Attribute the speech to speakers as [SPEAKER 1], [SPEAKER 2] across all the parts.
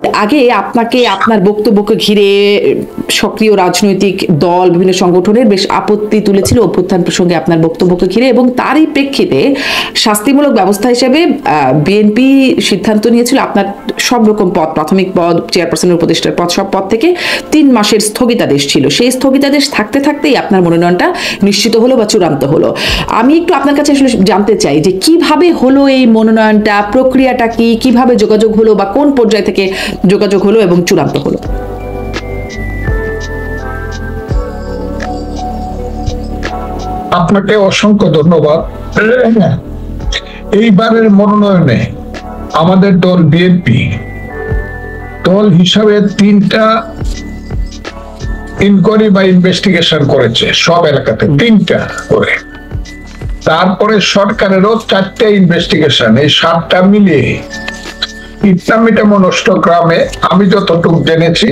[SPEAKER 1] আগে আপনাকে আপনার বক্তব্যকে ঘিরে সক্রিয় রাজনৈতিক দল বিভিন্ন সংগঠনের বেশ আপত্তি তুলেছিল অভ্যুত্থান প্রসঙ্গে আপনার বক্তব্যকে ঘিরে, এবং তারই প্রেক্ষিতে শাস্তিমূলক ব্যবস্থা হিসেবে বিএনপি সিদ্ধান্ত নিয়েছিল আপনার সব রকম পদ, প্রাথমিক পদ, চেয়ারপারসনের উপদেষ্টার পদ, সব পদ থেকে 3 মাসের স্থগিতাদেশ ছিল। সেই স্থগিতাদেশ থাকতে থাকতেই আপনার মনোনয়নটা নিশ্চিত হলো বা চূড়ান্ত হলো। আমি একটু আপনার কাছে আসলে জানতে চাই যে কিভাবে হলো এই মনোনয়নটা, প্রক্রিয়াটা কি, কিভাবে যোগাযোগ হলো বা কোন পর্যায় থেকে যোগাযোগ হলো এবং চূড়ান্ত হলো?
[SPEAKER 2] আপনাকে অসংখ্য ধন্যবাদ। এইবারের মনোনয়নে আমাদের দল বিএনপি দল হিসাবে 3টা ইনকোয়ারি বা ইনভেস্টিগেশন করেছে, সব এলাকাতে 3টা করে। তারপরে সরকারেরও 4টা ইনভেস্টিগেশন, এই 7টা মিলিয়ে ইটনামিটামনষ্ট গ্রামে আমি যতটুকু জেনেছি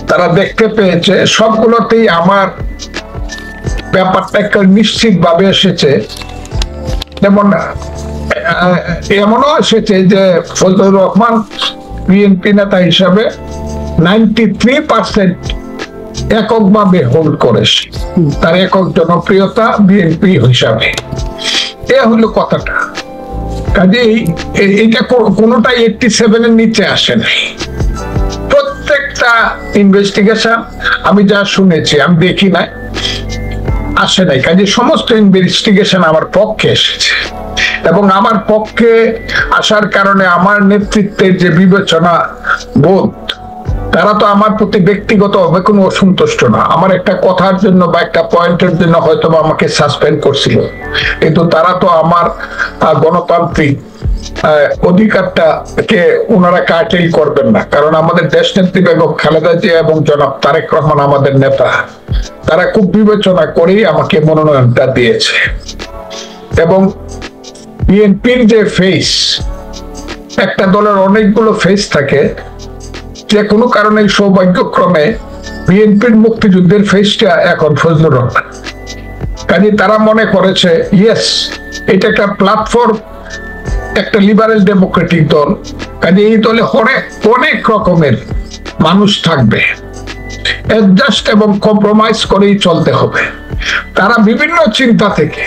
[SPEAKER 2] তারা দেখতে পেয়েছে সবগুলোতেই আমার ব্যাপারটা একটা নিশ্চিত ভাবে এসেছে। যেমন এমনও এসেছে যে ফজলুর রহমান বিএনপি নেতা হিসাবে 93% এককভাবে হোল্ড করেছে, তার একক জনপ্রিয়তা বিএনপি হিসাবে। এ হলো কথাটা। কাজেই এটা কোনোটাই 87 এর নিচে আসে নাই। প্রত্যেকটা ইনভেস্টিগেশন আমি যা শুনেছি, আমি দেখি নাই, আসে নাই। কাজে সমস্ত ইনভেস্টিগেশন আমার পক্ষে এসেছে, এবং আমার পক্ষে আসার কারণে আমার নেতৃত্বের যে বিবেচনা বোধ, তারা তো আমার প্রতি ব্যক্তিগতভাবে কোনো অসন্তুষ্ট না। আমার একটা কথার জন্য বা একটা পয়েন্টের জন্য হয়তো আমাকে সাসপেন্ড করছিল, কিন্তু তারা তো আমার গণতান্ত্রিক অধিকারটাকে ওনারা কাটেই করবেন না। কারণ আমাদের দেশনেত্রী বেগম খালেদা জিয়া এবং জনাব তারেক রহমান আমাদের নেতা, তারা খুব বিবেচনা করেই আমাকে মনোনয়নটা দিয়েছে। এবং বিএনপির যে ফেস, একটা দলের অনেকগুলো ফেস থাকে, যে কোনো কারণে সৌভাগ্যক্রমে বিএনপির মুক্তিযুদ্ধের ফেসটা এখন ফজলুর রহমান। কাজে তারা মনে করেছে ইয়েস, এটা একটা প্ল্যাটফর্ম, একটা লিবারেল ডেমোক্রেটিক দল, কাজে এই দলে অনেক রকমের মানুষ থাকবে, অ্যাডজাস্ট এবং কম্প্রোমাইজ করেই চলতে হবে। তারা বিভিন্ন চিন্তা থেকে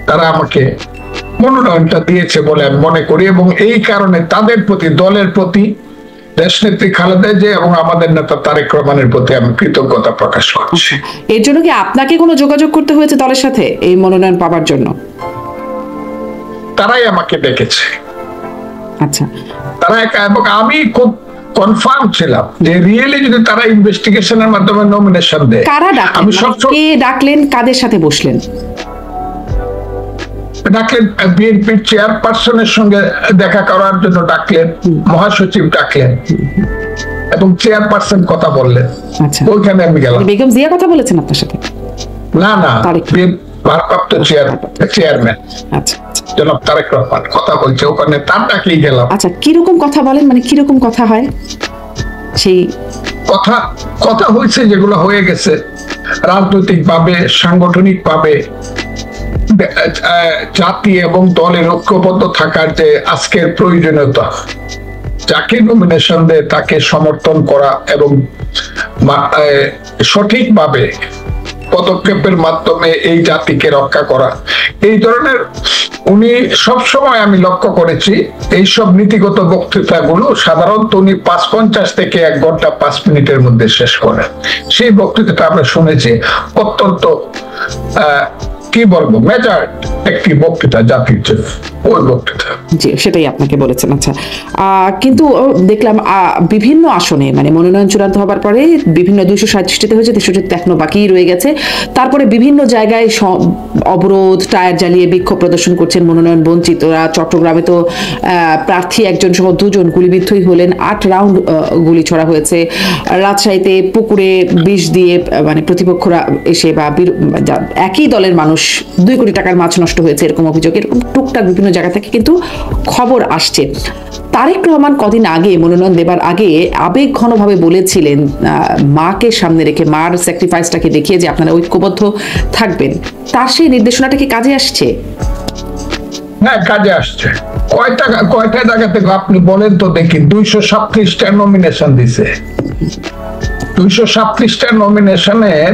[SPEAKER 2] তারা আমাকে মনোনয়নটা দিয়েছে বলে আমি মনে করি, এবং এই কারণে তাদের প্রতি, দলের প্রতি, দেশনেত্রী খালেদা জিয়া এবং আমাদের নেতা তারেক রহমানের প্রতি আমি কৃতজ্ঞতা প্রকাশ করছি।
[SPEAKER 1] এর জন্য কি আপনাকে কোনো যোগাযোগ করতে হয়েছে দলের সাথে এই মনোনয়ন পাওয়ার জন্য?
[SPEAKER 2] তারাই আমাকে ডেকেছে।
[SPEAKER 1] আচ্ছা,
[SPEAKER 2] তারা এবং আমি খুব কনফার্ম ছিলাম যে রিয়েলি যদি তারা ইনভেস্টিগেশনের মাধ্যমে নমিনেশন দেয়।
[SPEAKER 1] কারা ডাকলেন?
[SPEAKER 2] আমি
[SPEAKER 1] কে ডাকলেন? কাদের সাথে বসলেন?
[SPEAKER 2] ডাকলেন বিএনপির চেয়ারপারসনের সঙ্গে দেখা করার জন্য ডাকলেন, মহাসচিব ডাকলেন, এবং চেয়ারপারসন কথা বললেন।
[SPEAKER 1] আচ্ছা,
[SPEAKER 2] ওইখানে আমি গেলাম।
[SPEAKER 1] বেগম জিয়া কথা বলেছেন আপনার সাথে?
[SPEAKER 2] না, ভারপ্রাপ্ত চেয়ারম্যান
[SPEAKER 1] আচ্ছা
[SPEAKER 2] জনাব তারেক রহমান কথা বলছে, ওখানে তার ডাকেই গেলাম।
[SPEAKER 1] আচ্ছা, কিরকম কথা বলেন, মানে কিরকম কথা হয়? সেই
[SPEAKER 2] কথা হয়েছে যেগুলো হয়ে গেছে রাজনৈতিক ভাবে, সাংগঠনিক ভাবে, জাতি এবং দলের ঐক্যবদ্ধ থাকার যে আজকের প্রয়োজনীয়তা, যাকে নমিনেশন দেয় তাকে সমর্থন করা এবং সঠিকভাবে পদক্ষেপের মাধ্যমে এই জাতিকে রক্ষা করা, এই ধরনের উনি সবসময় আমি লক্ষ্য করেছি এইসব নীতিগত বক্তৃতাগুলো সাধারণত উনি ৫:৫০ থেকে 1 ঘন্টা 5 মিনিটের মধ্যে শেষ করেন। সেই বক্তৃতাটা আমরা শুনেছি, অত্যন্ত কি বলবো, মেজর একটি বক্তৃতা জাতির জন্য, ওই বক্তৃতা।
[SPEAKER 1] জি, সেটাই আপনাকে বলেছেন। আচ্ছা, কিন্তু দেখলাম বিভিন্ন আসনে, মানে মনোনয়ন চূড়ান্ত হবার পরে বিভিন্ন 237তে হয়েছে, 63 এখনো বাকি রয়ে গেছে। তারপরে বিভিন্ন জায়গায় অবরোধ, টায়ার জ্বালিয়ে বিক্ষোভ প্রদর্শন করছেন মনোনয়ন বঞ্চিতরা। চট্টগ্রামে তো প্রার্থী একজন সহ 2 জন গুলিবিদ্ধই হলেন, 8 রাউন্ড গুলি ছোড়া হয়েছে। রাজশাহীতে পুকুরে বিষ দিয়ে মানে প্রতিপক্ষরা এসে বা একই দলের মানুষ 2 কোটি টাকার মাছ নষ্ট হয়েছে, এরকম অভিযোগ, এরকম টুকটাক বিভিন্ন জায়গা থেকে কিন্তু খবর আসছে। তারেক রহমান কদিন আগে, মনোনয়ন দেবার আগে আবেগ ঘনভাবে বলেছিলেন, মাকে সামনে রেখে, মার স্যাক্রিফাইসটাকে দেখিয়ে যে আপনারা ঐক্যবদ্ধ থাকবেন। তার সেই নির্দেশনাটা কি কাজে আসছে?
[SPEAKER 2] হ্যাঁ, কাজে আসছে। কয়টা জায়গা থেকে আপনি বলেন তো দেখি? 237টা নমিনেশন দিছে। 237টা নমিনেশনের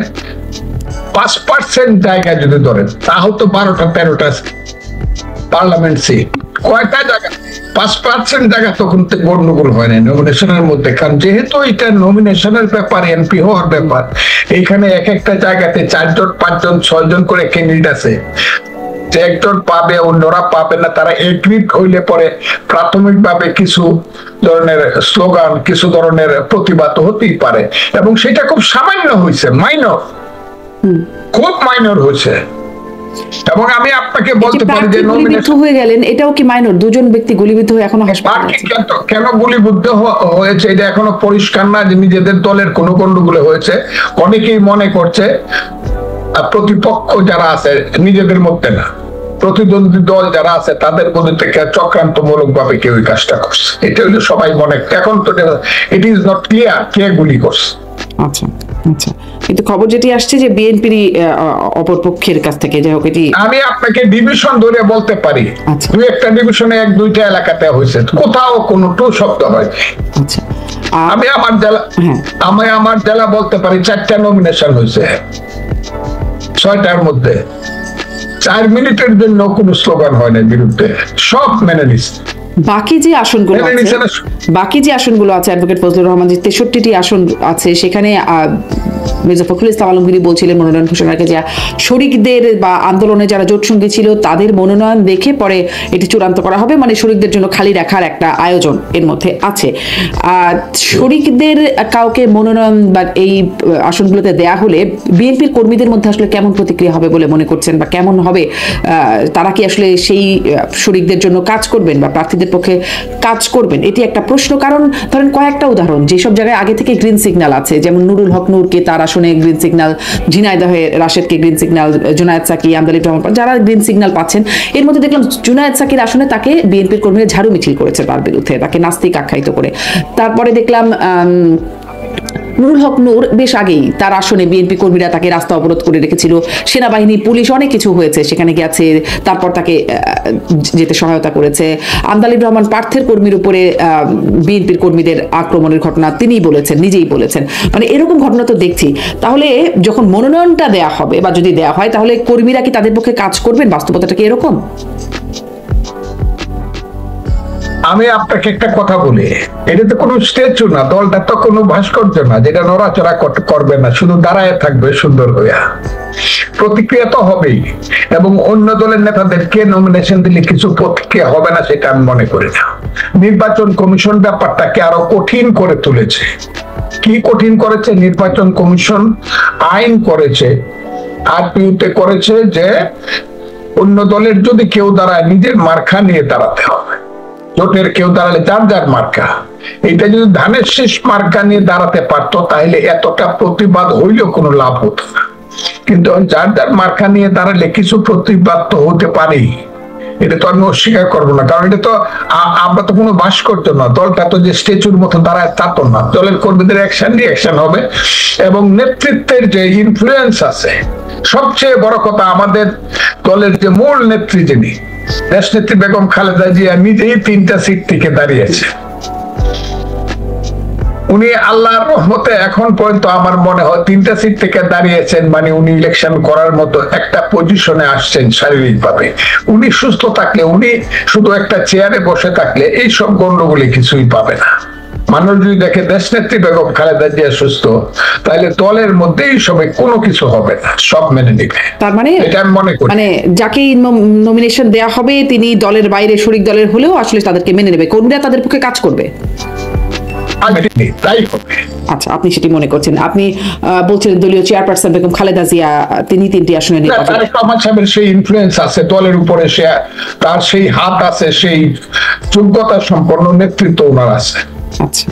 [SPEAKER 2] 5% জায়গা যদি ধরেন তাহলে তো 12-13টা পার্লামেন্ট সিট। কয়টা জায়গা? 5% জায়গা তখন গন্ডগোল হয় না নমিনেশনের মধ্যে, কারণ যেহেতু এটা নমিনেশনের ব্যাপার, এমপি হওয়ার ব্যাপার, এইখানে এক একটা জায়গাতে 4জন 5জন 6জন করে ক্যান্ডিডেট আছে। যে একজন পাবে অন্যরা পাবে না, তারা এগ্রিড হইলে পরে প্রাথমিকভাবে কিছু ধরনের স্লোগান, কিছু ধরনের প্রতিবাদ হতেই পারে, এবং সেটা খুব সামান্য হয়েছে, মাইনর, খুব মাইনর হয়েছে। এবং আমি আপনাকে বলতে পারি যে
[SPEAKER 1] গুলিবিদ্ধ হয়ে গেলেন, এটাও কি মাইনর? দুজন ব্যক্তি গুলিবিদ্ধ হয়ে এখনো হাসপাতালে আছে।
[SPEAKER 2] কেন গুলিবিদ্ধ হয়েছে এটা এখনো পরিষ্কার না, যে নিজেদের দলের কোনো গন্ডগোল হয়েছে। অনেকেই মনে করছে প্রতিপক্ষ যারা আছে নিজেদের মধ্যে না, প্রতিদ্বন্দ্বী দল যারা আছে তাদের মধ্যে থেকে চক্রান্তমূলক ভাবে কেউ এই কাজটা করছে। এটা হলো সবাই মনে, এখন তো ইট ইজ নট ক্লিয়ার কে গুলি করছে।
[SPEAKER 1] আচ্ছা আচ্ছা, কিন্তু খবর যেটি আসছে যে বিএনপির অপরপক্ষের কাছ থেকে, যাই হোক, এটি
[SPEAKER 2] আমি আপনাকে ডিভিশন ধরে বলতে পারি, দুই একটা ডিভিশনে 1-2টা এলাকাতে হয়েছে, কোথাও কোনো টু শব্দ হয়।
[SPEAKER 1] আচ্ছা,
[SPEAKER 2] আমি আমার জেলা বলতে পারি 4টা নমিনেশন হয়েছে, 6টার মধ্যে 4 মিনিটের জন্য কোনো স্লোগান হয় না বিরুদ্ধে, সব মেনে নিচ্ছে।
[SPEAKER 1] বাকি যে আসনগুলো আছে অ্যাডভোকেট ফজলুর রহমান, যে 63টি আসন আছে, সেখানে মির্জা ফখরুল ইসলাম আলমগীর বলছিলেন মনোনয়ন ঘোষণার আগে যে শরিকদের বা আন্দোলনে যারা জোট সঙ্গী ছিল তাদের মনোনয়ন দেখে পরে এটি চূড়ান্ত করা হবে, মানে শরিকদের জন্য খালি রাখার একটা আয়োজন এর মধ্যে আছে। শরিকদের কাউকে মনোনয়ন বা এই আসনগুলোতে দেয়া হলে বিএনপির কর্মীদের মধ্যে আসলে কেমন প্রতিক্রিয়া হবে বলে মনে করছেন, বা কেমন হবে? তারা কি আসলে সেই শরিকদের জন্য কাজ করবেন বা প্রার্থীদের পক্ষে কাজ করবেন? এটি একটা প্রশ্ন। কারণ ধরেন কয়েকটা উদাহরণ, যেসব জায়গায় আগে থেকে গ্রিন সিগন্যাল আছে, যেমন নুরুল হক নূরকে তার আসনে গ্রিন সিগন্যাল, ঝিনাইদহে রাশেদকে গ্রিন সিগন্যাল, জুনায়েদ সাকি, আমদালিব রহমান, যারা গ্রিন সিগন্যাল পাচ্ছেন। এর মধ্যে দেখলাম জুনায়েদ সাকির আসনে তাকে বিএনপির কর্মীরা ঝাড়ু মিছিল করেছে তার বিরুদ্ধে, তাকে নাস্তিক আখ্যায়িত করে। তারপরে দেখলাম নুরুল হক নূর বেশ আগেই তার আসনে বিএনপি কর্মীরা তাকে রাস্তা অবরোধ করে রেখেছিল, সেনাবাহিনী পুলিশ অনেক কিছু হয়েছে, সেখানে গেছে, তারপর তাকে যেতে সহায়তা করেছে। আমদালিব রহমান পার্থের কর্মীর উপরে বিএনপির কর্মীদের আক্রমণের ঘটনা তিনিই বলেছেন, নিজেই বলেছেন, মানে এরকম ঘটনা তো দেখছি। তাহলে যখন মনোনয়নটা দেয়া হবে বা যদি দেয়া হয়, তাহলে কর্মীরা কি তাদের পক্ষে কাজ করবেন? বাস্তবতাটা কি এরকম?
[SPEAKER 2] আমি আপনাকে একটা কথা বলি, এটা তো কোনো স্ট্যাচু না, দলটা তো কোনো ভাস্কর্য না যেটা নড়াচড়া করবে না, শুধু দাঁড়ায় থাকবে সুন্দর হইয়া। প্রতিক্রিয়া তো হবেই, এবং অন্য দলের নেতাদেরকে নমিনেশন দিলে কিছু প্রতিক্রিয়া হবে না সেটা আমি মনে করি না। নির্বাচন কমিশন ব্যাপারটাকে আরো কঠিন করে তুলেছে। কি কঠিন করেছে? নির্বাচন কমিশন আইন করেছে, আরপিইউতে করেছে যে অন্য দলের যদি কেউ দাঁড়ায় নিজের মার্কা নিয়ে দাঁড়াতে হবে। জোটের কেউ দাঁড়ালে যার যার মার্কা, এটা যদি ধানের শেষ মার্কা নিয়ে দাঁড়াতে পারতো তাহলে এতটা প্রতিবাদ হইলেও কোনো লাভ হতো না। কিন্তু যার যার মার্কা নিয়ে দাঁড়ালে কিছু প্রতিবাদ তো হতে পারেই, এটা তো আমি অস্বীকার করবো না, কারণ এটা তো আমরা তো কোনো ভাস্কর্য না, দলটা তো যে স্ট্যাচুর মতো দাঁড়ায় তা তো না। দলের কর্মীদের রিঅ্যাকশন হবে, এবং নেতৃত্বের যে ইনফ্লুয়েন্স আছে, সবচেয়ে বড় কথা আমাদের দলের যে মূল নেত্রী যিনি দেশনেত্রী বেগম খালেদা জিয়া নিজেই 3টা সিট থেকে দাঁড়িয়েছে। উনি আল্লাহর রহমতে এখন পর্যন্ত আমার মনে হয় 3টা সিট থেকে দাঁড়িয়েছেন, মানে উনি ইলেকশন করার মতো একটা পজিশনে আসছেন শারীরিকভাবে। উনি সুস্থ থাকলে, উনি শুধু একটা চেয়ারে বসে থাকলে এই সব গন্ডগোলে কিছুই পাবে না। মানুষ যদি দেখে দেশনেত্রী বেগম খালেদা জিয়া সুস্থ, তাহলে দলের মধ্যে এই সবে কোনো কিছু হবে না, সব মেনে নিবে।
[SPEAKER 1] তার মানে
[SPEAKER 2] এটা আমি মনে করি,
[SPEAKER 1] মানে যাকে নমিনেশন দেয়া হবে তিনি দলের বাইরে শরিক দলের হলেও আসলে তাদেরকে মেনে নেবে, কর্মীরা তাদের পক্ষে কাজ করবে।
[SPEAKER 2] তাই হবে।
[SPEAKER 1] আচ্ছা, আপনি সেটি মনে করছেন। আপনি বলছিলেন দলীয় চেয়ারপারসন বেগম খালেদা জিয়া তিনি 3টি আসনে নির্বাচিত।
[SPEAKER 2] তারেক রহমান সাহেবের সেই ইনফ্লুয়েন্স আছে দলের উপরে, সে তার সেই হাত আছে, সেই যোগ্যতা সম্পন্ন নেতৃত্ব ওনার আছে।
[SPEAKER 1] আচ্ছা,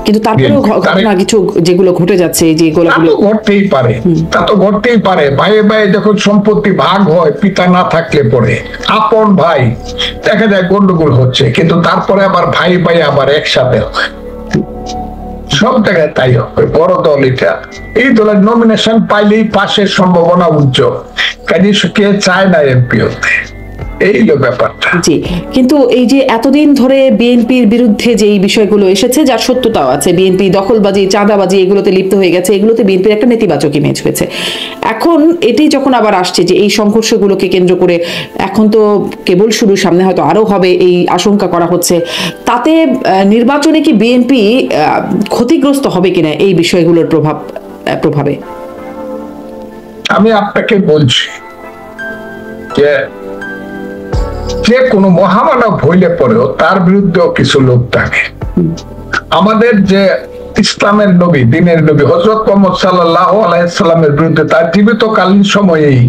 [SPEAKER 1] কিন্তু তারপরেও ঘটনা কিছু যেগুলো ঘটে যাচ্ছে, যেগুলো
[SPEAKER 2] ঘটতেই পারে, তা তো ঘটতেই পারে। ভাইয়ে ভাইয়ে যখন সম্পত্তি ভাগ হয়, পিতা না থাকলে পরে আপন ভাই দেখা যায় গন্ডগোল হচ্ছে, কিন্তু তারপরে আবার ভাই ভাই আবার একসাথে হয়, সব জায়গায় তাই হবে। বড় দল এটা, এই দলের নমিনেশন পাইলেই পাশের সম্ভাবনা উজ্জ্বল। কাজে কে চায় না এমপি হতে? এই হলো ব্যাপারটা।
[SPEAKER 1] জি, কিন্তু এই যে এতদিন ধরে বিএনপির বিরুদ্ধে যে এই বিষয়গুলো এসেছে, যার সত্যতাও আছে, বিএনপি দখলবাজি, চাঁদাবাজি এগুলোতে লিপ্ত হয়ে গেছে, এগুলোতে বিএনপির একটা নেতিবাচক ইমেজ হয়েছে। এখন এটি যখন আবার আসছে যে এই সংঘর্ষগুলোকে কেন্দ্র করে, এখন তো কেবল শুরু, সামনে হয়তো আরো হবে এই আশঙ্কা করা হচ্ছে, তাতে নির্বাচনে কি বিএনপি ক্ষতিগ্রস্ত হবে কিনা এই বিষয়গুলোর প্রভাবে?
[SPEAKER 2] আমি আপনাকে বলছি যে যে কোনো মহামানব হইলে পরেও তার বিরুদ্ধেও কিছু লোক থাকে। আমাদের যে ইসলামের নবী, দিনের নবী হযরত মুহাম্মদ সাল্লাল্লাহু আলাইহি সাল্লামের বিরুদ্ধে তার জীবিতকালীন সময়েই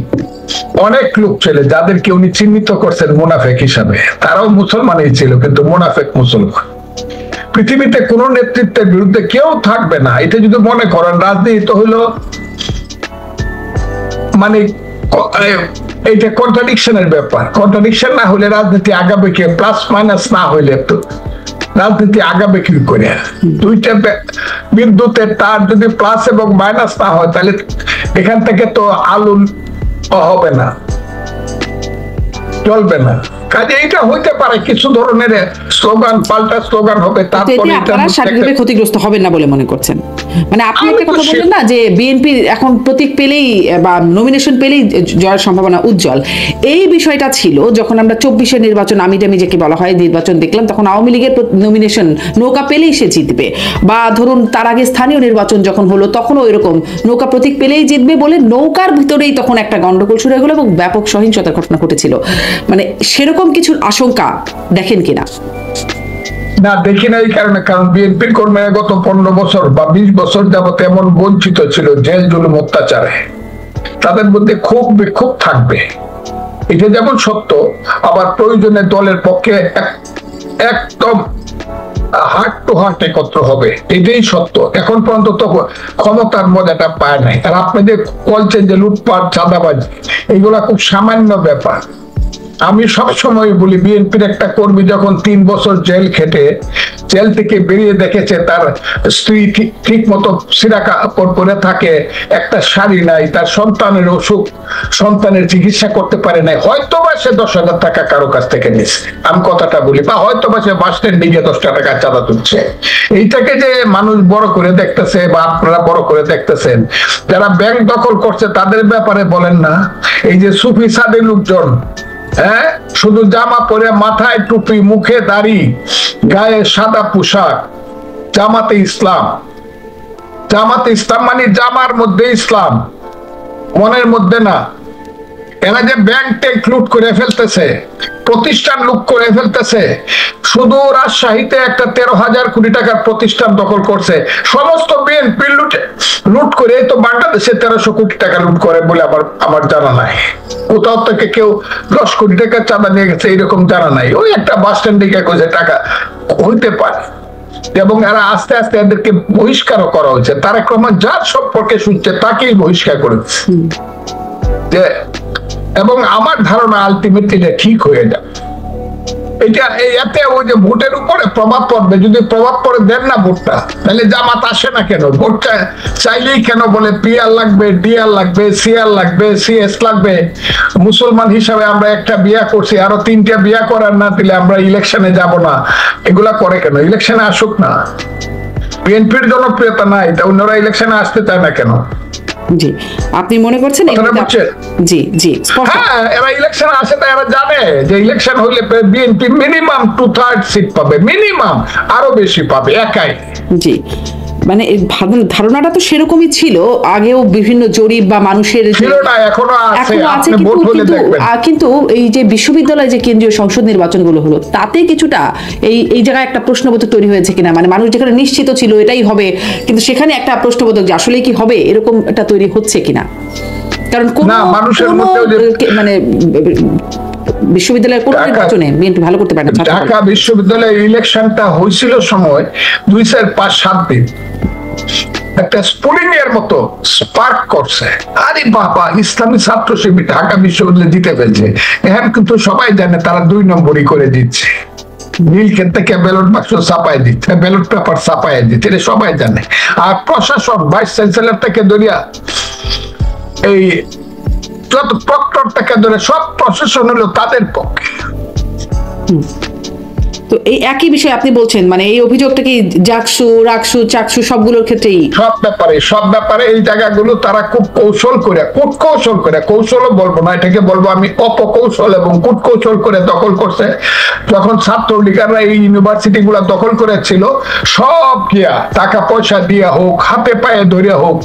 [SPEAKER 2] অনেক লোক ছিল যাদেরকে উনি চিহ্নিত করছেন মুনাফিক হিসাবে। তারাও মুসলমানই ছিল, কিন্তু মুনাফিক মুসলমান। পৃথিবীতে কোন নেতৃত্বের বিরুদ্ধে কেউ থাকবে না, এটা যদি মনে করেন রাজনীতি হইলো মানে এইটা কন্ট্রাডিকশনের ব্যাপার। কন্ট্রাডিকশন না হলে রাজনীতি আগাবে কি? প্লাস মাইনাস না হইলে তো রাজনীতি আগাবে কি করে? দুইটা বিদ্যুতের তার যদি প্লাস এবং মাইনাস না হয়, তাহলে এখান থেকে তো আলো হবে না, চলবে না। কাজে এটা হইতে পারে কিছু ধরনের স্লোগান, পাল্টা স্লোগান হবে, তারপরে
[SPEAKER 1] আপনারা শারীরিকভাবে ক্ষতিগ্রস্ত হবেন না বলে মনে করছেন? মানে আপনি একটা কথা বললেন না যে বিএনপি এখন প্রতীক পেলেই বা নমিনেশন পেলেই জয়ের সম্ভাবনা উজ্জ্বল। এই বিষয়টা ছিল যখন আমরা 24-এর নির্বাচন, আমিডামি যাকে বলা হয় নির্বাচন দেখলাম, তখন আওয়ামী লীগের নমিনেশন নৌকা পেলেই সে জিতবে, বা ধরুন তার আগে স্থানীয় নির্বাচন যখন হলো তখনও এরকম নৌকা প্রতীক পেলেই জিতবে বলে নৌকার ভিতরেই তখন একটা গন্ডগোল শুরু হয়ে গেল এবং ব্যাপক সহিংসতার ঘটনা ঘটেছিল। মানে সেরকম কিছুর আশঙ্কা দেখেন কিনা?
[SPEAKER 2] না, দেখি না। এই কারণে, কারণ বিএনপির কর্মীরা গত 15 বছর বা 20 বছর যাবত এমন বঞ্চিত ছিল জেল জুলুম অত্যাচারে, তাদের মধ্যে খুব বিক্ষোভ থাকবে। এটা যেমন সত্য, আবার প্রয়োজনে দলের পক্ষে একদম হার্ট টু হার্ট একত্র হবে, এটাই সত্য। এখন পর্যন্ত তো ক্ষমতার মজাটা পায় নাই। আর আপনি যে বলছেন যে লুটপাট, চাঁদাবাজি, এগুলা খুব সামান্য ব্যাপার। আমি সবসময় বলি, বিএনপির একটা কর্মী যখন 3 বছর জেল খেটে জেল থেকে বেরিয়ে দেখেছে তার স্ত্রী ঠিক মতো সিরা কাপড় পরে থাকে, একটা শাড়ি নাই, তার সন্তানের অসুখ, সন্তানের চিকিৎসা করতে পারে নাই, হয়তো বা সে 10,000 টাকা কারো কাছ থেকে নিচ্ছে, আমি কথাটা বলি, বা হয়তো বা সে বাস স্ট্যান্ডে গিয়ে 10 টাকা চাঁদা তুলছে। এইটাকে যে মানুষ বড় করে দেখতেছে বা আপনারা বড় করে দেখতেছেন, যারা ব্যাংক দখল করছে তাদের ব্যাপারে বলেন না? এই যে সুফি সাদে লোকজন, হ্যাঁ, শুধু জামা পরে, মাথায় টুপি, মুখে দাড়ি, গায়ে সাদা পোশাক, জামাতে ইসলাম। জামাতে ইসলাম মানে জামার মধ্যে ইসলাম, মনের মধ্যে না। এরা যে ব্যাংক ট্যাঙ্ক লুট করে ফেলতেছে, প্রতিষ্ঠান লুট করে ফেলতেছে। শুধু রাজশাহীতে একটা 13,000 কোটি টাকার প্রতিষ্ঠান দখল করছে, সমস্ত বিএনপি লুট করে। তো বাংলাদেশে 1300 কোটি টাকা লুট করে বলে আমার জানা নাই। কোথাও থেকে কেউ 10 কোটি টাকা চাঁদা নিয়ে গেছে এরকম জানা নাই। ওই একটা বাস স্ট্যান্ডে গিয়ে কইছে টাকা হইতে পারে। এবং এরা আস্তে আস্তে এদেরকে বহিষ্কারও করা হয়েছে। তারেক রহমান যার সম্পর্কে শুনছে তাকেই বহিষ্কার করেছে। এবং আমার ধারণা আলটিমেটলি এটা ঠিক হয়ে যাবে। এটা এতে ওই যে ভোটের উপরে প্রভাব পড়বে। যদি প্রভাব পড়ে দেন না ভোটটা, তাহলে জামাত আসে না কেন? ভোটটা চাইলেই কেন বলে পিআর লাগবে, ডিআর লাগবে, সিআর লাগবে, সিএস লাগবে। মুসলমান হিসাবে আমরা একটা বিয়া করছি, আরো 3টা বিয়া করার না দিলে আমরা ইলেকশনে যাব না, এগুলা করে কেন? ইলেকশনে আসুক না। বিএনপির জনপ্রিয়তা নাই, তা অন্যরা ইলেকশনে আসতে চায় না কেন?
[SPEAKER 1] জি, আপনি মনে করছেন? জি জি,
[SPEAKER 2] হ্যাঁ, এরা ইলেকশনে আসে, তাই এরা জানে যে ইলেকশন হইলে বিএনপি মিনিমাম 2/3 সিট পাবে, মিনিমাম, আরো বেশি পাবে একাই।
[SPEAKER 1] জি, মানে ধারণাটা তো সেরকমই ছিল আগেও, বিভিন্ন জরিপ বা মানুষের
[SPEAKER 2] ছিল না, এখনো আছে,
[SPEAKER 1] কিন্তু এই যে বিশ্ববিদ্যালয়ে যে কেন্দ্রীয় সংসদ নির্বাচনগুলো হলো, তাতে কিছুটা এই জায়গায় একটা প্রশ্নবোধক তৈরি হয়েছে কিনা। মানে মানুষ যেখানে নিশ্চিত ছিল এটাই হবে, কিন্তু সেখানে একটা প্রশ্নবোধক যে আসলে কি হবে, এরকম এটা তৈরি হচ্ছে কিনা। কারণ কোন মানুষের মানে বিশ্ববিদ্যালয়ের কোন নির্বাচনে বিএনপি ভালো করতে পারে না।
[SPEAKER 2] ঢাকা বিশ্ববিদ্যালয়ের ইলেকশনটা হয়েছিল সময় 2-5-7 দিন, একটা স্পুলিং এর মতো স্পার্ক করছে। আরে বাবা, ইসলামী ছাত্র শিবির ঢাকা বিশ্ববিদ্যালয়ে জিতে ফেলছে। এখন কিন্তু সবাই জানে তারা 2 নম্বরই করে দিচ্ছে। নীলক্ষেত থেকে ব্যালট বাক্স ছাপায় দিচ্ছে, ব্যালট পেপার ছাপায় দিচ্ছে, এটা সবাই জানে। আর প্রশাসন, ভাইস চ্যান্সেলর থেকে ধরিয়া এই যত প্রক্টর থেকে ধরে সব প্রশাসন হলো তাদের পক্ষে।
[SPEAKER 1] তো এই একই বিষয়ে আপনি বলছেন, মানে এই অভিযোগটা কি জাকসু, রাকসু, চাকসু সবগুলোর ক্ষেত্রেই?
[SPEAKER 2] সব ব্যাপারে এই জায়গাগুলো তারা খুব কৌশল করে, কূটকৌশল করে, কৌশলও বলবো না, এটাকে বলবো আমি অপকৌশল এবং কূটকৌশল করে দখল করছে। যখন ছাত্রলীগেরা এই ইউনিভার্সিটি গুলা দখল করেছিল, সব গিয়া টাকা পয়সা দিয়া হোক, হাতে পায়ে ধরে হোক,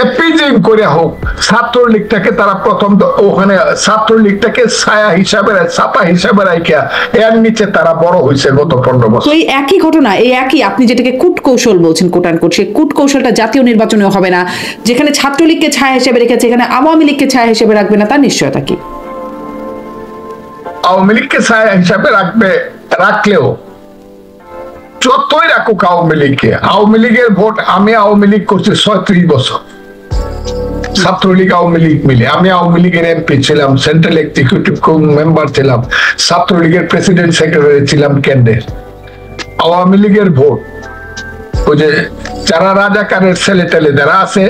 [SPEAKER 2] এপিজিং করে হোক, ছাত্রলীগটাকে তারা প্রথম ওখানে ছাত্রলীগটাকে ছায়া হিসাবে, ছাতা হিসাবে রাখিয়া এর নিচে তারা বড় হয়েছে গত 15 বছর।
[SPEAKER 1] তো এই একই ঘটনা, এই একই আপনি যেটাকে কূটকৌশল বলছেন, কোটানকোট, সেই কূটকৌশলটা জাতীয় নির্বাচনে হবে না? যেখানে ছাত্রলীগকে ছায়া হিসেবে রেখেছে, এখানে আওয়ামী লীগকে ছায়া হিসেবে রাখবে না, তার নিশ্চয়তা কি?
[SPEAKER 2] আওয়ামী লীগকে ছায়া হিসাবে রাখলেও যতই রাখুক আওয়ামী লীগকে, আওয়ামী লীগের ভোট, আমি আওয়ামী লীগ করছি 36 বছর, ছাত্রলীগ আওয়ামী লীগ মিলে। আমি আওয়ামী লীগের এমপি ছিলাম, সেন্ট্রাল এক্সিকিউটিভ মেম্বার ছিলাম, ছাত্রলীগের প্রেসিডেন্ট সেক্রেটারি ছিলাম কেন্দ্রের। আওয়ামী লীগের ভোট, ওই যে যারা রাজাকারের ছেলে টেলে যারা আছে,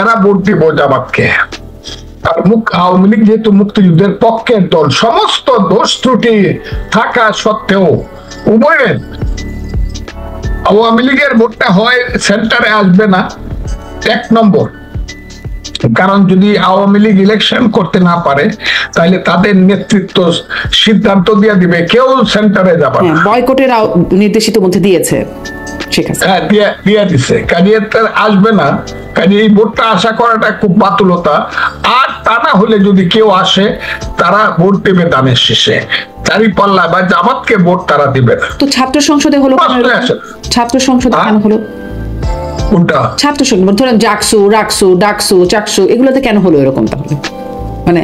[SPEAKER 2] এরা ভোট দিব জামাতকে। আর আওয়ামী লীগ যেহেতু মুক্তিযুদ্ধের পক্ষের দল, সমস্ত দোষ ত্রুটি থাকা সত্ত্বেও উভয়ের আওয়ামী লীগের ভোটটা হয় সেন্টারে আসবে না, 1 নম্বর। কারণ যদি আওয়ামী লীগ ইলেকশন করতে না পারে, তাহলে তাদের নেতৃত্ব সিদ্ধান্ত দিয়ে দিবে কেউ সেন্টারে যাবে না,
[SPEAKER 1] বয়কটের নির্দেশিত মধ্যে দিয়েছে, ঠিক আছে,
[SPEAKER 2] হ্যাঁ দিয়ে দিছে, কাজে আসবে না। কাজে এই ভোটটা আশা করাটা খুব বাতুলতা। আর তা না হলে যদি কেউ আসে, তারা ভোট দেবে দানের শেষে, চারিপাল্লা বা জামাতকে ভোট তারা দিবে না।
[SPEAKER 1] তো ছাত্র সংসদে হলো, ছাত্র সংসদে কেন হলো?
[SPEAKER 2] কোনটা
[SPEAKER 1] ছাত্র সংসদ? ধরেন জাকসু, রাকসু, ডাকসু, চাকসু, এগুলোতে কেন হলো এরকম তাহলে? মানে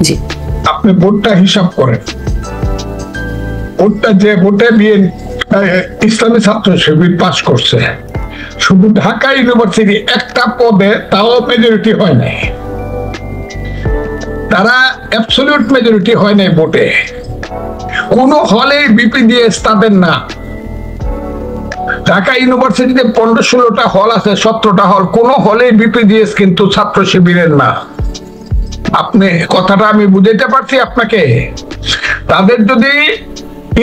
[SPEAKER 1] জি,
[SPEAKER 2] আপনি ভোটটা হিসাব করেন, ভোটটা যে ভোটে দিয়ে ইসলামী ছাত্র শিবির পাস করছে, শুধু ঢাকা ইউনিভার্সিটি একটা পদে, তাও মেজরিটি হয় নাই, তারা অ্যাবসলিউট মেজরিটি হয় নাই ভোটে। কোন হলে বিপিডিএস তাদের না। ঢাকা ইউনিভার্সিটিতে 15-16টা হল আছে, 17টা হল, কোন হলে বিপিডিএস কিন্তু ছাত্র শিবিরের না। আপনি কথাটা আমি বুঝাইতে পারছি আপনাকে? তাদের যদি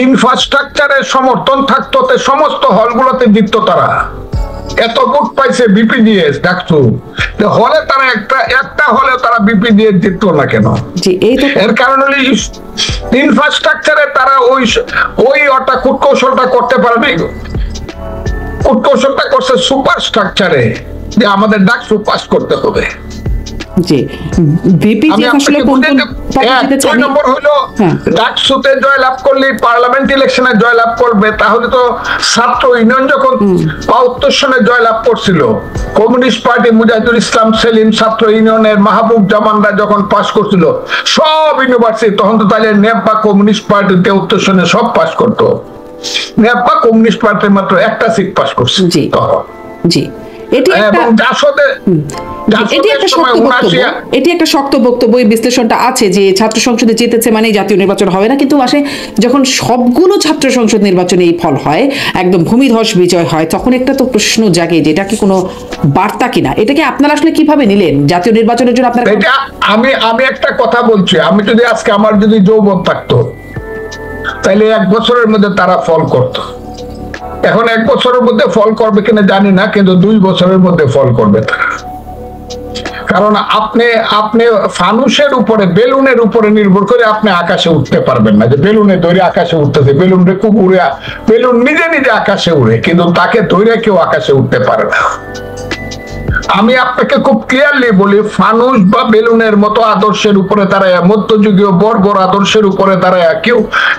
[SPEAKER 2] ইনফ্রাস্ট্রাকচারের সমর্থন থাকতো, সমস্ত হলগুলোতে দিত তারা। এত ভোট পাইছে বিপিডিএস, ডাকসু, হলে তারা একটা হলে তারা বিপিডিএস জিতত না কেন? এর কারণ হলো ইনফ্রাস্ট্রাকচারে তারা ওই কূটকৌশলটা করতে পারে নাই। কূটকৌশলটা করছে সুপার স্ট্রাকচারে, যে আমাদের ডাকসু পাস করতে হবে।
[SPEAKER 1] জি, বিপিডিএস আসলে কোন
[SPEAKER 2] নম্বর হলো ডাকসুতে জয়লাভ করলে পার্লামেন্ট ইলেকশনে জয়লাভ করবে, তাহলে তো ছাত্র ইউনিয়ন যখন ৭২ সনে জয়লাভ করছিল, কমিউনিস্ট পার্টি মুজাহিদুল ইসলাম সেলিম, ছাত্র ইউনিয়নের মাহবুব জামানরা যখন পাস করছিল সব ইউনিভার্সিটি, তখন তো তাহলে নেপ বা কমিউনিস্ট পার্টি ৭৩ সনে সব পাস করতো, নেপ বা কমিউনিস্ট পার্টি মাত্র একটা সিট পাস করছে।
[SPEAKER 1] জি জি, এটি একটা শক্ত বক্তব্য, বিশ্লেষণটা আছে যে ছাত্র সংসদে জিতেছে মানে জাতীয় নির্বাচন হবে না, কিন্তু আসে যখন সবগুলো ছাত্র সংসদ নির্বাচনে এই ফল হয়, একদম ভূমিধস বিজয় হয়, তখন একটা তো প্রশ্ন জাগে যে এটা কি কোনো বার্তা কিনা? এটাকে আপনারা আসলে কিভাবে নিলেন জাতীয় নির্বাচনের জন্য? আপনারা
[SPEAKER 2] আমি একটা কথা বলছি, আমি যদি আজকে আমার যদি যৌবন থাকতো, তাহলে 1 বছরের মধ্যে তারা ফল করতো। এখন 1 বছরের মধ্যে ফল করবে কিনা জানি না, কিন্তু 2 বছরের মধ্যে ফল করবে তারা। কারণ আপনি ফানুসের উপরে, বেলুনের উপরে নির্ভর করে আপনি আকাশে উঠতে পারবেন না। যে বেলুনে ধরে আকাশে উঠতেছে, বেলুন রে খুব উড়ে, বেলুন নিজে নিজে আকাশে উড়ে, কিন্তু তাকে ধরে কেউ আকাশে উঠতে পারে না। আমি আপনাকে খুব ক্লিয়ারলি বলি, ফানুস বা বেলুনের মতো আদর্শের উপরে দাঁড়ায়, মধ্যযুগীয় বর্বর আদর্শের উপরে দাঁড়ায় কেউ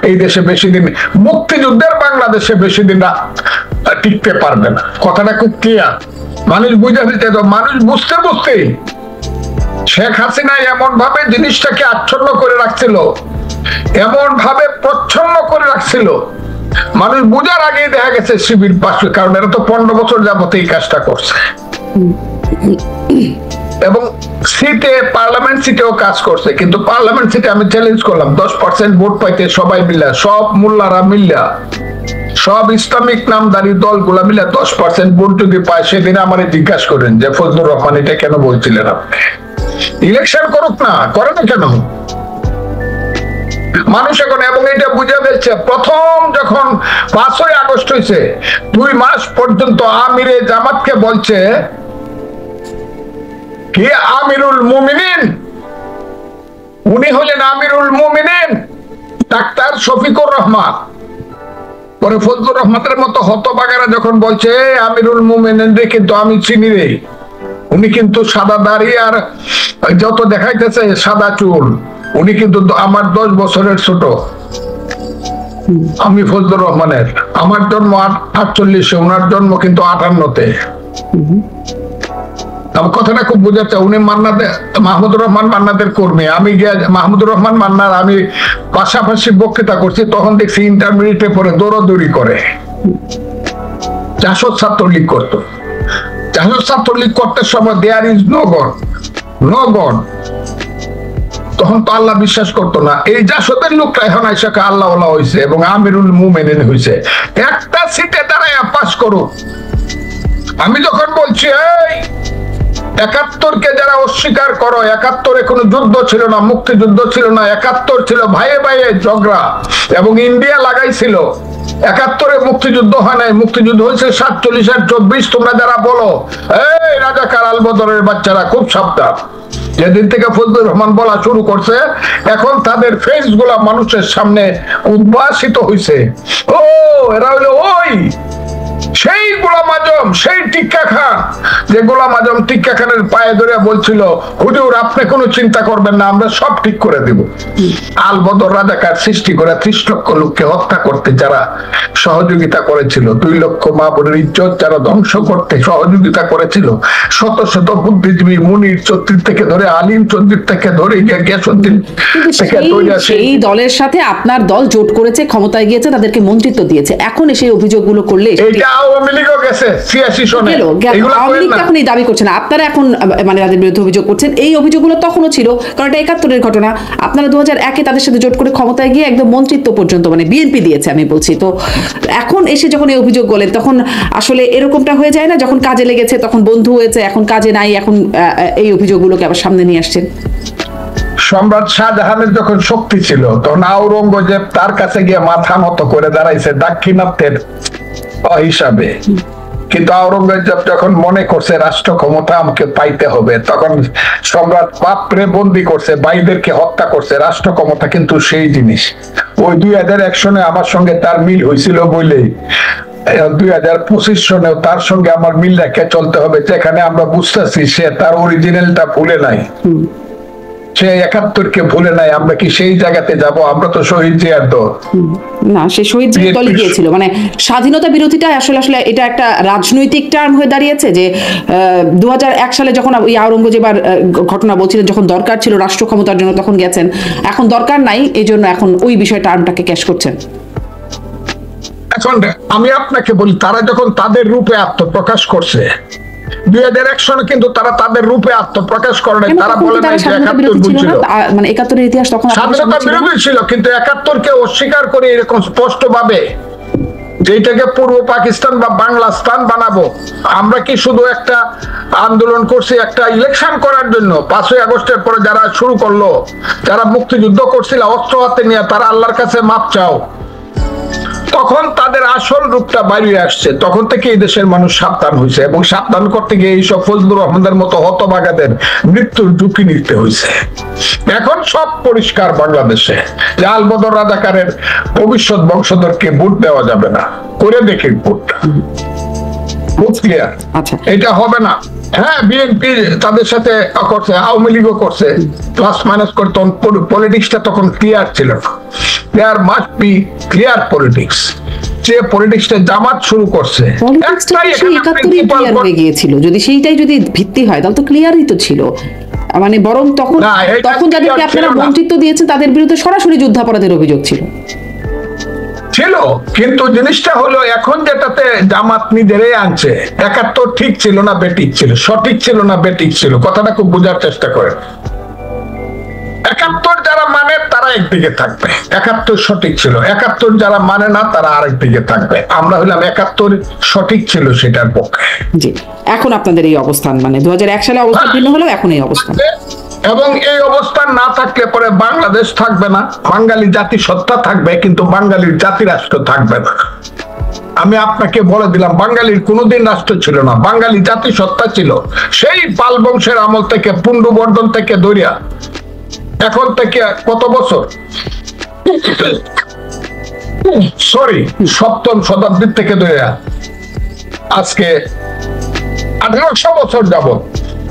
[SPEAKER 2] এই দেশে বেশি দিন, মুক্তিযুদ্ধের বাংলাদেশে বেশি দিন টিকতে পারবে না। কথাটা খুব ক্লিয়ার, মানুষ বুঝাতে চাই, মানুষ বুঝতে বুঝতেই শেখ হাসিনা এমন ভাবে জিনিসটাকে আচ্ছন্ন করে রাখছিল, এমন ভাবে প্রচ্ছন্ন করে রাখছিল, মানুষ বুঝার আগেই দেখা গেছে শিবির পাশে। কারণ এরা তো 15 বছর যাবত এই কাজটা করছে, এবং সিটে, পার্লামেন্ট সিটেও কাজ করছে। কিন্তু পার্লামেন্ট সিটে আমি চ্যালেঞ্জ করলাম 10% ভোট পাইতে সবাই মিল্লা, সব মোল্লারা মিল্লা, সব ইসলামিক নামদারি দলগুলা মিলে 10% ভোট যদি পায়, সেদিন আমারে জিজ্ঞাসা করেন যে ফজলুর রহমান এটা কেন বলছিলেন আপনি? ইলেকশন করুক না, করে না কেন? মানুষ এখন এবং এটা বুঝে ফেলছে। প্রথম যখন 5ই আগস্ট হয়েছে 2 মাস পর্যন্ত আমিরে জামাতকে বলছে কি আমিরুল মুমিনিন, উনি হলেন আমিরুল মুমিনিন ডাক্তার শফিকুর রহমান। পরে ফজলুর রহমানের মতো হতবাগারা যখন বলছে আমিরুল মুমিনিন রে কিন্তু আমি চিনি রে, উনি কিন্তু সাদা দাড়ি আর যত দেখাইতেছে সাদা চুল, উনি কিন্তু আমার 10 বছরের ছোট। আমি ফজলুর রহমানের, আমার জন্ম 48, ওনার জন্ম কিন্তু 58-তে। কথাটা খুব বোঝাচ্ছে। উনি মাহমুদুর রহমান মান্নাদের কর্মী। আমি মাহমুদুর রহমান মান্নার আমি পাশাপাশি বক্তৃতা করছি, তখন দেখছি ইন্টারমিডিয়েটে পরে দৌড়াদৌড়ি করে। জাসদ ছাত্রলীগ করতো। জাসদ ছাত্রলীগ করতে সময় দেয়ার ইজ নো গড। তখন তো আল্লাহ বিশ্বাস করতো না। এই জাসদের লোকটা এখন আইসাকে আল্লাহ হয়েছে এবং আমিরুল মুমিনিন হয়েছে। একটা সিটে দাঁড়ায় পাস করুক। আমি যখন বলছি এই 71-কে যারা অস্বীকার করো, 71-এ কোনো যুদ্ধ ছিল না, মুক্তিযুদ্ধ ছিল না, 71 ছিল ভাইয়ে ভাইয়ে ঝগড়া এবং ইন্ডিয়া লাগাইছিল। 71-এ মুক্তিযুদ্ধ হয় নাই, মুক্তিযুদ্ধ হয়েছে 47 আর 24। তোমরা যারা বলো এই রাজাকার আলবদরের বাচ্চারা, খুব সাবধান। যেদিন থেকে ফজলুর রহমান বলা শুরু করছে, এখন তাদের ফেস গুলা মানুষের সামনে উদ্ভাসিত হয়েছে। ও এরা হইলো ওই সেই গোলাম আজম, সেই টিক্কা খান, যে গোলাম আজম টিক্কা খানের পায়ে ধরে বলছিল হুজুর আপনি কোনো চিন্তা করবেন না, আমরা সব ঠিক করে দেব। আলবদর রাজাকার সৃষ্টি করে 30 লক্ষ লোককে হত্যা করতে যারা সহযোগিতা করেছিল, 2 লক্ষ মা বোনের ইজ্জত যারা ধ্বংস করতে সহযোগিতা করেছিল, শত শত বুদ্ধিজীবী মুনির চৌধুরী থেকে ধরে আলিম চৌধুরী থেকে ধরে গিয়াসউদ্দিন থেকে
[SPEAKER 1] সেই দলের সাথে আপনার দল জোট করেছে, ক্ষমতায় গিয়েছে, তাদেরকে মন্ত্রিত্ব দিয়েছে। এখন এসে অভিযোগগুলো করলে
[SPEAKER 2] আওয়ামী লীগও গেছে 86 সনে।
[SPEAKER 1] আওয়ামী লীগ এখন এই দাবি করছে না, আপনারা এখন মানে তাদের বিরুদ্ধে অভিযোগ করছেন। এই অভিযোগগুলো তখনও ছিল, কারণ এটা 71-এর ঘটনা। আপনারা 2001-এ তাদের সাথে জোট করে ক্ষমতায় গিয়ে একদম মন্ত্রিত্ব পর্যন্ত মানে বিএনপি দিয়েছে আমি বলছি। তো এখন এসে যখন এই অভিযোগ বলেন, তখন আসলে এরকমটা হয়ে যায় না, যখন কাজে লেগেছে তখন বন্ধু হয়েছে, এখন কাজে নাই, এখন এই অভিযোগগুলোকে আবার সামনে নিয়ে আসছেন।
[SPEAKER 2] সম্রাট শাহজাহানের যখন শক্তি ছিল তখন আওরঙ্গজেব তার কাছে গিয়ে মাথা মতো করে দাঁড়াইছে দাক্ষিণাত্যের হিসাবে। কিন্তু আওরঙ্গজেব যখন মনে করছে রাষ্ট্র ক্ষমতা আমাকে পাইতে হবে, তখন সম্রাট বাপরে বন্দি করছে, ভাইদেরকে হত্যা করছে। রাষ্ট্র ক্ষমতা কিন্তু সেই জিনিস। ওই 2001 সনে আমার সঙ্গে তার মিল হয়েছিল বলেই 2025 সনেও তার সঙ্গে আমার মিল রেখে চলতে হবে, যেখানে আমরা বুঝতেছি সে তার অরিজিনালটা ভুলে নাই, সে 71-কে ভুলে নাই। আমরা কি সেই জায়গাতে যাব? আমরা তো শহীদ জিয়ার দল
[SPEAKER 1] না, সে শহীদ জিয়ার দলে গিয়েছিল। মানে স্বাধীনতা বিরোধিতা আসলে এটা একটা রাজনৈতিক টার্ম হয়ে দাঁড়িয়েছে। যে 2001 সালে যখন ওই আওরঙ্গজেব ঘটনা বলছিলেন, যখন দরকার ছিল রাষ্ট্র ক্ষমতার জন্য তখন গেছেন, এখন দরকার নাই, এই জন্য এখন ওই বিষয় টার্মটাকে ক্যাশ করছেন।
[SPEAKER 2] এখন আমি আপনাকে বলি, তারা যখন তাদের রূপে আত্মপ্রকাশ করছে 2001 সনে, কিন্তু তারা তাদের রূপে আত্মপ্রকাশ করে নাই। তারা বলে নাই যে 71 বুঝছিল,
[SPEAKER 1] মানে 71-এর ইতিহাস তখন
[SPEAKER 2] স্বাধীনতা বিরোধী ছিল, কিন্তু 71-কে অস্বীকার করে এরকম স্পষ্ট ভাবে যেটাকে পূর্ব পাকিস্তান বা বাংলাস্তান বানাবো। আমরা কি শুধু একটা আন্দোলন করছি একটা ইলেকশন করার জন্য? 5ই আগস্টের পরে যারা শুরু করলো, যারা মুক্তিযুদ্ধ করছিল অস্ত্র হাতে নিয়ে, তারা আল্লাহর কাছে মাপ চাও। তখন তাদের আসল রূপটা বাইরে আসছে। তখন থেকে এই দেশের মানুষ সাবধান হয়েছে, এবং সাবধান করতে গিয়ে এইসব ফজলুর রহমানের মতো হতভাগাদের মৃত্যুর ঝুঁকি নিতে হয়েছে। এখন সব পরিষ্কার বাংলাদেশে যে আলবদর রাজাকারের ভবিষ্যৎ বংশধরকে ভোট দেওয়া যাবে না। করে দেখে ভোটটা খুব ক্লিয়ার।
[SPEAKER 1] আচ্ছা,
[SPEAKER 2] এটা হবে না। হ্যাঁ, বিএনপি তাদের সাথে করছে, আওয়ামী লীগও করছে, প্লাস মাইনাস করতে। পলিটিক্সটা তখন ক্লিয়ার ছিল না। There must be clear politics. যে পলিটিক্সটা জামাত শুরু করছে,
[SPEAKER 1] যদি সেইটাই যদি ভিত্তি হয় তাহলে তো ক্লিয়ারই তো ছিল। মানে বরং তখন যাদেরকে আপনারা মন্ত্রিত্ব দিয়েছেন তাদের বিরুদ্ধে সরাসরি যুদ্ধাপরাধের অভিযোগ ছিল।
[SPEAKER 2] কিন্তু জিনিসটা হলো এখন যেটাতে জামাত নিজেরাই আনছে, 71 ঠিক ছিল না বেঠিক ছিল, সঠিক ছিল না বেঠিক ছিল, কথাটা খুব বোঝার চেষ্টা করে। 71 যারা মানে তারা একদিকে থাকবে, 71 সঠিক ছিল। 71 যারা মানে না তারা আরেক দিকে থাকবে। আমরা হলাম 71 সঠিক ছিল সেটার পক্ষে।
[SPEAKER 1] জি, এখন আপনাদের এই অবস্থান, মানে 2001 সালে অবস্থান ভিন্ন হলেও এখন এই অবস্থান।
[SPEAKER 2] এবং এই অবস্থান না থাকলে পরে বাংলাদেশ থাকবে না, বাঙালি জাতিসত্তা থাকবে, কিন্তু বাঙালির জাতি রাষ্ট্র থাকবে না। আমি আপনাকে বলে দিলাম, বাঙালির কোনোদিন রাষ্ট্র ছিল না, বাঙালি জাতিসত্তা ছিল সেই পাল বংশের আমল থেকে, পুণ্ডবর্ধন থেকে ধরিয়া এখন থেকে কত বছর, সরি, সপ্তম শতাব্দীর থেকে ধরিয়া আজকে 1800 বছর যাবত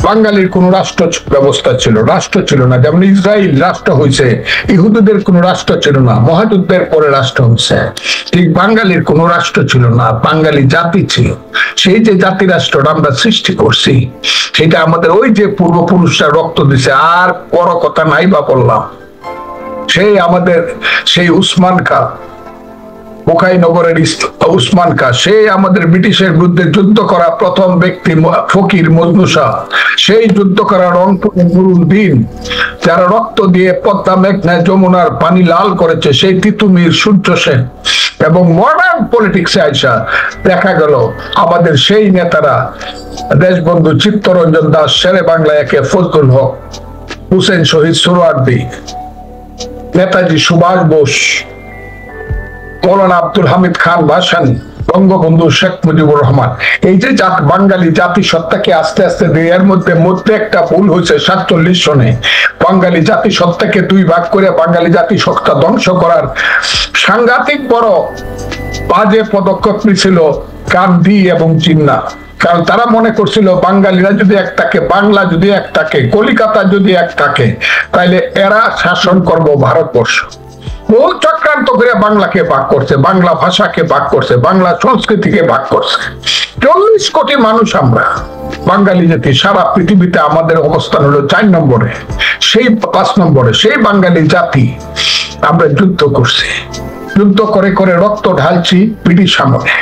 [SPEAKER 2] বাঙালির কোন রাষ্ট্র ব্যবস্থা ছিল, রাষ্ট্র ছিল না। যেমন ইসরায়েল রাষ্ট্র হয়েছে, ইহুদিদের কোন রাষ্ট্র ছিল না, মহাযুদ্ধের পরে রাষ্ট্র হয়েছে। ঠিক বাঙালির কোন রাষ্ট্র ছিল না, বাঙালি জাতি ছিল। সেই যে জাতি রাষ্ট্রটা আমরা সৃষ্টি করছি, সেটা আমাদের ওই যে পূর্বপুরুষরা রক্ত দিছে। আর বড় কথা নাই বা বললাম, সেই আমাদের সেই উসমান খাঁ, বোকাইনগরের উসমান খাঁ, সে আমাদের ব্রিটিশের বিরুদ্ধে যুদ্ধ করা প্রথম ব্যক্তি, ফকির মজনু শাহ, সেই যুদ্ধ করা রংপুরের নুরুল দিন, যারা রক্ত দিয়ে পদ্মা মেঘনায় যমুনার পানি লাল করেছে, সেই তিতুমির সূর্য সেন। এবং মডার্ন পলিটিক্সে আইসা দেখা গেল আমাদের সেই নেতারা, দেশবন্ধু চিত্তরঞ্জন দাস, শেরে বাংলা একে ফজলুল হক, হুসেন শহীদ সোহরাওয়ার্দী, নেতাজি সুভাষ বোস, মৌলানা আব্দুল হামিদ খান ভাসানী, বঙ্গবন্ধু শেখ মুজিবুর রহমান, এই যে বাঙালি জাতিসত্তাকে আস্তে আস্তে এর মধ্যে একটা ভুল হয়েছে। 47 সনে বাঙালি জাতিসত্তাকে 2 ভাগ করে বাঙালি জাতিসত্তা ধ্বংস করার সাংঘাতিক বড় বাজে পদক্ষেপ নিয়েছিল গান্ধী এবং জিন্নাহ। কারণ তারা মনে করছিল বাঙালিরা যদি এক থাকে, বাংলা যদি এক থাকে, কলিকাতা যদি এক থাকে, তাইলে এরা শাসন করবো ভারতবর্ষ। বহু চক্রান্ত করে বাংলাকে ভাগ করছে, বাংলা ভাষাকে ভাগ করছে, বাংলা সংস্কৃতিকে ভাগ করছে। 40 কোটি মানুষ আমরা বাঙালি জাতি, সারা পৃথিবীতে আমাদের অবস্থান হলো 4 নম্বরে, সেই 5 নম্বরে সেই বাঙালি জাতি। আমরা যুদ্ধ করছি, যুদ্ধ করে করে রক্ত ঢালছি ব্রিটিশ আমলে।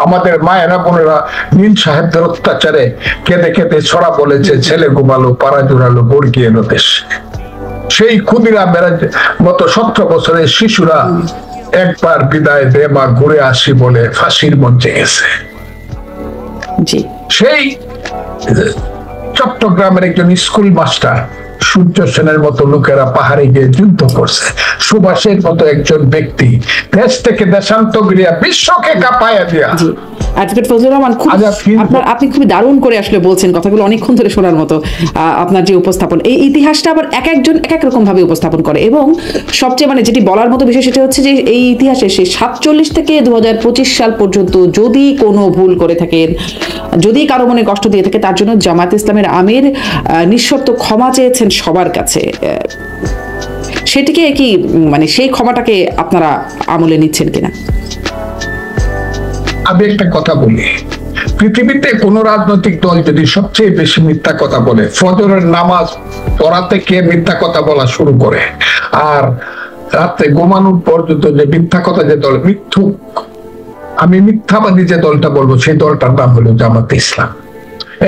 [SPEAKER 2] আমাদের মায়েরা বোনেরা নীল সাহেবদের অত্যাচারে কেঁদে কেঁদে ছড়া বলেছে, ছেলে ঘুমালো পাড়া জোড়ালো বর্গি এলো দেশ। সেই ক্ষুদিরামের মতো 17 বছরের শিশুরা একবার বিদায় দে মা ঘুরে আসি বলে ফাঁসির মঞ্চে গেছে। সেই চট্টগ্রামের একজন স্কুল মাস্টার সূর্য সেনের মতো লোকেরা পাহাড়ে গিয়ে যুদ্ধ করছে। সুভাষের মতো একজন ব্যক্তি দেশ থেকে দেশান্তরিয়া বিশ্বকে কাঁপায়া দিয়া।
[SPEAKER 1] অ্যাডভোকেট ফজলুর রহমান, আপনি খুবই দারুণ করে আসলে বলছেন, কথাগুলো অনেকক্ষণ ধরে শোনার মতো। আপনার যে উপস্থাপন, এই ইতিহাসটা আবার এক একজন এক এক রকম ভাবে উপস্থাপন করে, এবং সবচেয়ে যেটি বলার মতো বিষয় সেটা হচ্ছে যে এই ইতিহাসে সেই 47 থেকে 2025 সাল পর্যন্ত যদি কোনো ভুল করে থাকেন, যদি কারো মনে কষ্ট দিয়ে থাকে, তার জন্য জামায়াত ইসলামের আমির নিঃশর্ত ক্ষমা চেয়েছেন সবার কাছে। সেটিকে কি সেই ক্ষমাটাকে আপনারা আমলে নিচ্ছেন কিনা?
[SPEAKER 2] আমি একটা কথা বলি, পৃথিবীতে কোন রাজনৈতিক দল যদি সবচেয়ে বেশি মিথ্যা কথা বলে, ফজরের নামাজ পড়া থেকে মিথ্যা কথা বলা শুরু করে, আর রাতে ঘুমানোর পর্যন্ত যে মিথ্যা কথা, যে দল মিথ্যুক, আমি মিথ্যাবাদী যে দলটা বলবো, সেই দলটার নাম হলো জামাতে ইসলাম।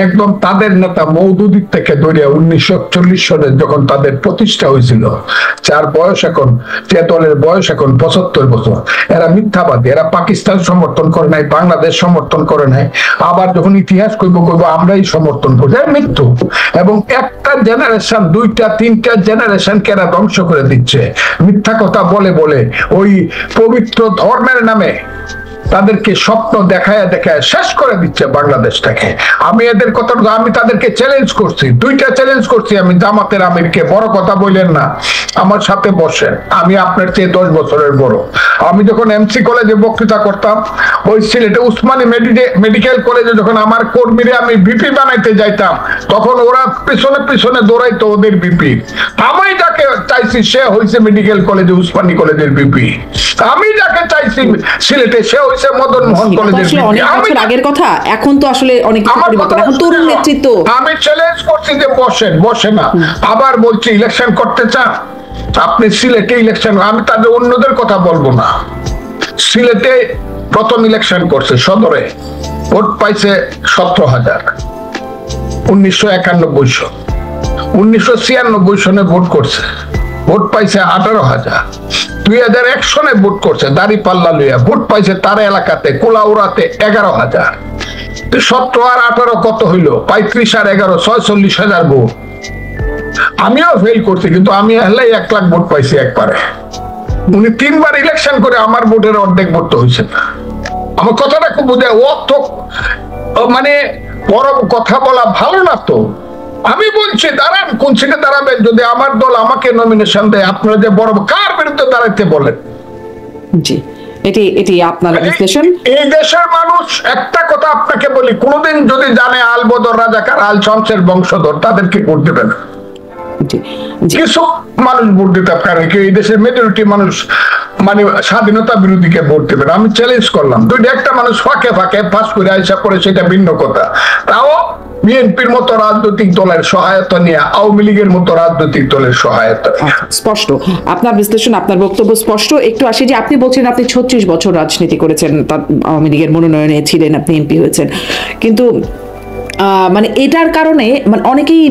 [SPEAKER 2] একদম তাদের নেতা মওদুদির থেকে ধরে 1940 সালে যখন তাদের প্রতিষ্ঠা হয়েছিল, যার বয়স এখন, যে দলের বয়স এখন 75 বছর, এরা মিথ্যাবাদী। এরা পাকিস্তান সমর্থন করে নাই, বাংলাদেশ সমর্থন করে নাই, আবার যখন ইতিহাস কইব আমরাই সমর্থন করি, মৃত্যু। এবং একটা জেনারেশন, 2টা 3টা জেনারেশনকে এরা ধ্বংস করে দিচ্ছে মিথ্যা কথা বলে বলে। ওই পবিত্র ধর্মের নামে তাদেরকে স্বপ্ন দেখায় দেখায় শেষ করে দিচ্ছে বাংলাদেশটাকে। আমি এদের কথা, আমি তাদেরকে চ্যালেঞ্জ করছি, 2টা চ্যালেঞ্জ করছি আমি জামাতের আমিরকে, বড় কথা বললেন না, আমার সাথে বসেন, আমি আপনার চেয়ে 10 বছরের বড়। আমি যখন এমসি কলেজে বক্তৃতা করতাম, ওই সিলেটে উসমানী মেডিকেল কলেজে যখন আমার কর্মীরা আমি বিপি বানাইতে যাইতাম, তখন ওরা পিছনে পিছনে দৌড়াইতো ওদের বিপি। আমি যাকে চাইছি সে হয়েছে মেডিকেল কলেজে, উসমানী কলেজের বিপি। আমি যাকে চাইছি সিলেটে, সে হয়েছে মদন মোহন কলেজের বিপি।
[SPEAKER 1] আগের কথা, এখন তো আসলে অনেক পরিবর্তন, এখন তরুণ নেতৃত্ব।
[SPEAKER 2] আমি চ্যালেঞ্জ করছি যে বসেন, বসে না। আবার বলছি ইলেকশন করতে চান আপনি, সিলেটে ইলেকশন, আমি তাদের অন্যদের কথা বলবো না। সিলেটে প্রথম ইলেকশন করছে, সদরে ভোট পাইছে 17,000, 1991 সন। 1996 সনে ভোট করছে, ভোট পাইছে 18,000। 2001 সনে ভোট করছে দাঁড়িপাল্লা লইয়া, ভোট পাইছে তার এলাকাতে কোলাউড়াতে 11,000। 17 আর 18 কত হইল? 35 আর 11 46,000 ভোট। আমিও ফেল করছি, কিন্তু আমি হলে 1 লাখ ভোট পাইছি একবারে। উনি 3 বার ইলেকশন করে আমার ভোটের অর্ধেক ভোট তো হয়েছে না। আমার কথাটা খুব বোঝায়, ও তো মানে বড় কথা বলা ভালো না তো। আমি বলছি দাঁড়ান, কোন সিটে দাঁড়াবেন? যদি আমার দল আমাকে নমিনেশন দেয়, আপনারা যে বড় কার বিরুদ্ধে দাঁড়াইতে বলেন?
[SPEAKER 1] জি, এটি আপনার বিশ্লেষণ।
[SPEAKER 2] এই দেশের মানুষ, একটা কথা আপনাকে বলি, কোনদিন যদি জানে আল বদর রাজাকার আল শামসের বংশধর, তাদেরকে ভোট দেবেন। কিছু মানুষ ভোট দিতে পারে, এই দেশের মেজরিটি মানুষ মানে স্বাধীনতা বিরোধীকে ভোট দেবেন। আমি চ্যালেঞ্জ করলাম, দুইটা একটা মানুষ ফাঁকে ফাঁকে পাস করে আইসা পড়ে, সেটা ভিন্ন কথা। তাও বিএনপির মতো রাজনৈতিক দলের সহায়তা নিয়ে, আওয়ামী লীগের মতো রাজনৈতিক দলের সহায়তা।
[SPEAKER 1] স্পষ্ট আপনার বিশ্লেষণ, আপনার বক্তব্য স্পষ্ট। একটু আসি যে আপনি বলছেন আপনি 36 বছর রাজনীতি করেছেন, আওয়ামী লীগের মনোনয়নে ছিলেন, আপনি এমপি হয়েছেন, কিন্তু মানে এটার কারণে মানে অনেকেই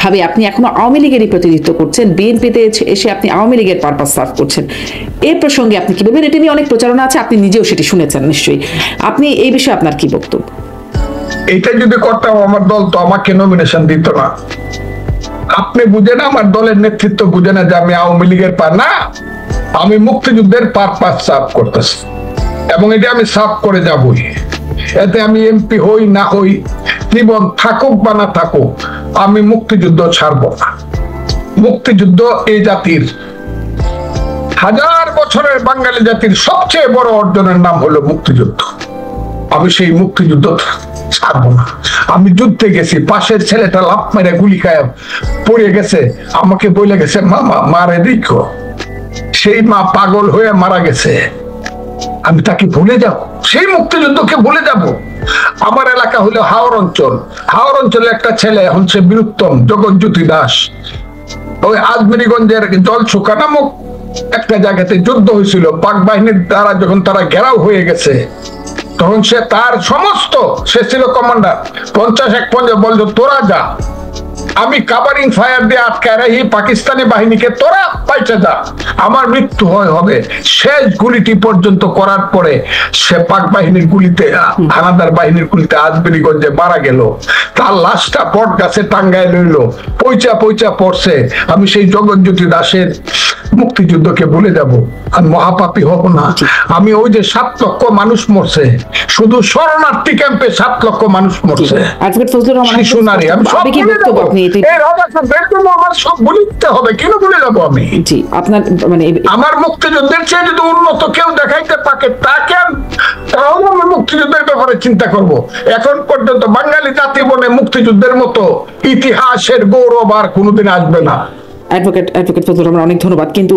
[SPEAKER 1] ভাবে আপনি এখনো আওয়ামী লীগেরই প্রতিনিধিত্ব করছেন, বিএনপিতে এসে আপনি আওয়ামী লীগের পারপাস সার্ভ করছেন। এই প্রসঙ্গে আপনি কি বলবেন? এটা নিয়ে অনেক প্রচারণা আছে, আপনি নিজেও সেটি শুনেছেন নিশ্চয়ই। আপনি এই বিষয়ে আপনার কি বক্তব্য?
[SPEAKER 2] এটা যদি করতাম, আমার দল তো আমাকে নমিনেশন দিত না। আপনি বুঝেন, আমার দলের নেতৃত্ব বুঝে না যে আমি আওয়ামী লীগের না, আমি মুক্তিযুদ্ধের পারপাস সার্ভ করতেছি, এবং এটা আমি সার্ভ করে যাবই। এতে আমি এমপি হই না হই, জীবন থাকুক বা না থাকুক, আমি মুক্তিযুদ্ধ ছাড়ব না। মুক্তিযুদ্ধ এই জাতির, 1000 বছরের বাঙালি জাতির সবচেয়ে বড় অর্জনের নাম হলো মুক্তিযুদ্ধ। আমি সেই মুক্তিযুদ্ধ ছাড়বো না। আমি যুদ্ধে গেছি, পাশের ছেলেটা লাফ মেরে গুলি খায় পড়ে গেছে, আমাকে বলে গেছে মামা মারে দেখো, সেই মা পাগল হয়ে মারা গেছে। আমি তাকে ভুলে যাব? সেই মুক্তিযুদ্ধকে ভুলে যাব? আমার এলাকা হলো হাওর অঞ্চল। হাওর অঞ্চলে একটা ছেলে এখন সে বীরুত্তম, জগৎজ্যোতি দাস, ওই আজমেরীগঞ্জের জলছুকা নামক একটা জায়গাতে যুদ্ধ হয়েছিল পাক বাহিনীর দ্বারা। যখন তারা ঘেরাও হয়ে গেছে, তখন সে তার সমস্ত, সে ছিল কমান্ডার, 50-150 বলল তোরা যা, আমি কাভারিং ফায়ার দিয়ে আটকায় রাখি পাকিস্তানি বাহিনীকে, তোরা পাইছে যা, আমার মৃত্যু হবে। শেষ গুলিটি পর্যন্ত করার পরে সে পাক বাহিনীর গুলিতে, হানাদার বাহিনীর গুলিতে আজমেরীগঞ্জে মারা গেল। তার লাশটা বট গাছে টাঙ্গায় রইল, পয়চা পয়চা পড়ছে। আমি সেই জগৎজ্যোতি দাসের মুক্তিযুদ্ধকে ভুলে যাব আর মহাপাপী হব না। আমি ওই যে 7 লক্ষ মানুষ মরছে, শুধু শরণার্থী ক্যাম্পে 7 লক্ষ মানুষ মরছে, শিশু নারী, আমি সব ভুলে যাব। আমার সব ভুলতে হবে, কেন ভুলে যাবো আমি?
[SPEAKER 1] জি, আপনার মানে
[SPEAKER 2] আমার মুক্তিযুদ্ধের চেয়ে যদি উন্নত কেউ দেখাইতে পারে, তাকে তাহলে আমি মুক্তিযুদ্ধের ব্যাপারে চিন্তা করব। এখন পর্যন্ত বাঙালি জাতি বনে মুক্তিযুদ্ধের মতো ইতিহাসের গৌরব আর কোনোদিন আসবে না।
[SPEAKER 1] অ্যাডভোকেট ফজলুর রহমান, অনেক ধন্যবাদ। কিন্তু